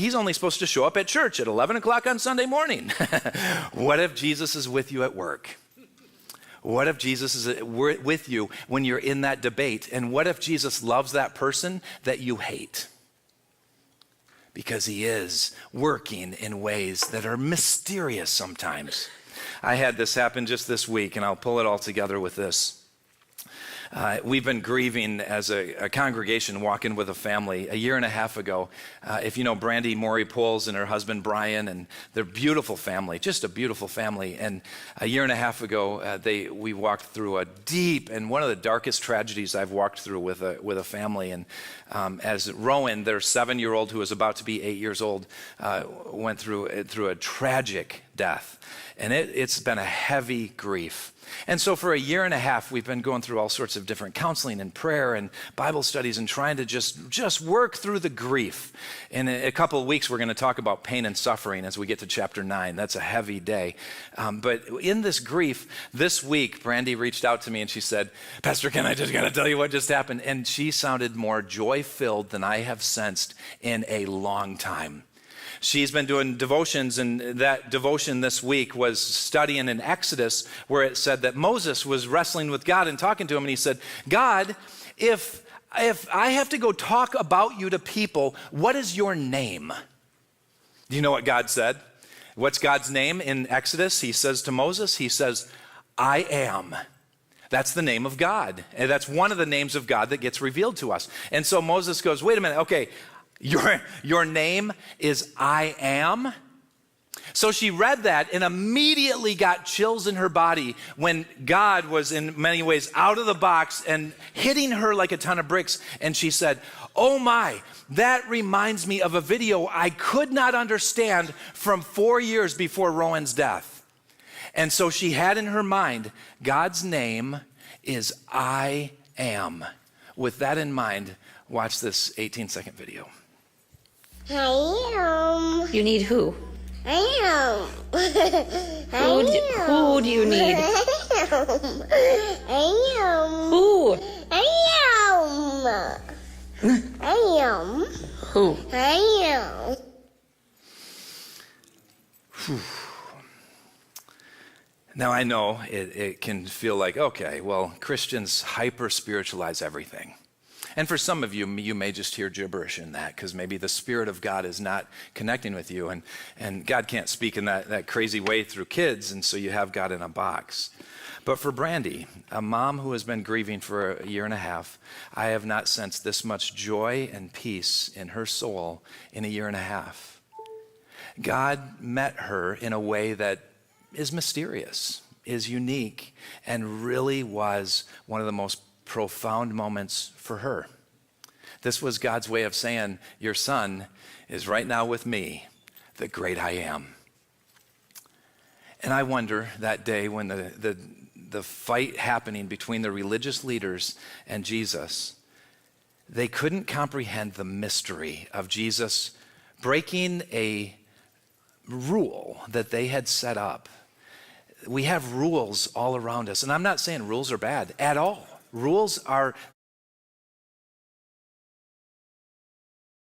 He's only supposed to show up at church at 11 o'clock on Sunday morning. What if Jesus is with you at work? What if Jesus is with you when you're in that debate? And what if Jesus loves that person that you hate? Because he is working in ways that are mysterious sometimes. I had this happen just this week, and I'll pull it all together with this. We've been grieving as a congregation, walking with a family. A year and a half ago, if you know Brandi Morey-Pols and her husband Brian, and their beautiful family, just a beautiful family. And a year and a half ago, we walked through a deep and one of the darkest tragedies I've walked through with a family. And as Rowan, their 7-year-old who was about to be 8 years old, went through a tragic death. And it's been a heavy grief. And so for a year and a half, we've been going through all sorts of different counseling and prayer and Bible studies and trying to just work through the grief. In a couple of weeks, we're going to talk about pain and suffering as we get to chapter 9. That's a heavy day. But in this grief, this week, Brandi reached out to me and she said, Pastor Ken, I just got to tell you what just happened. And she sounded more joy-filled than I have sensed in a long time. She's been doing devotions, and that devotion this week was studying in Exodus, where it said that Moses was wrestling with God and talking to him, and he said, God, if I have to go talk about you to people, what is your name? Do you know what God said? What's God's name in Exodus? He says to Moses, he says, I am. That's the name of God. And that's one of the names of God that gets revealed to us. And so Moses goes, wait a minute, okay, your name is I am. So she read that and immediately got chills in her body when God was in many ways out of the box and hitting her like a ton of bricks. And she said, oh my, that reminds me of a video I could not understand from 4 years before Rowan's death. And so she had in her mind, God's name is I am. With that in mind, watch this 18-second video. I am. You need who? I am. Who do you need? I am. Who? I am. I am. Who? I am. Now I know it can feel like, okay, well, Christians hyper-spiritualize everything. And for some of you, you may just hear gibberish in that because maybe the Spirit of God is not connecting with you, and God can't speak in that crazy way through kids, and so you have God in a box. But for Brandi, a mom who has been grieving for a year and a half, I have not sensed this much joy and peace in her soul in a year and a half. God met her in a way that is mysterious, is unique, and really was one of the most profound moments for her. This was God's way of saying, your son is right now with me, the great I am. And I wonder that day when the fight happening between the religious leaders and Jesus, they couldn't comprehend the mystery of Jesus breaking a rule that they had set up. We have rules all around us, and I'm not saying rules are bad at all. Rules are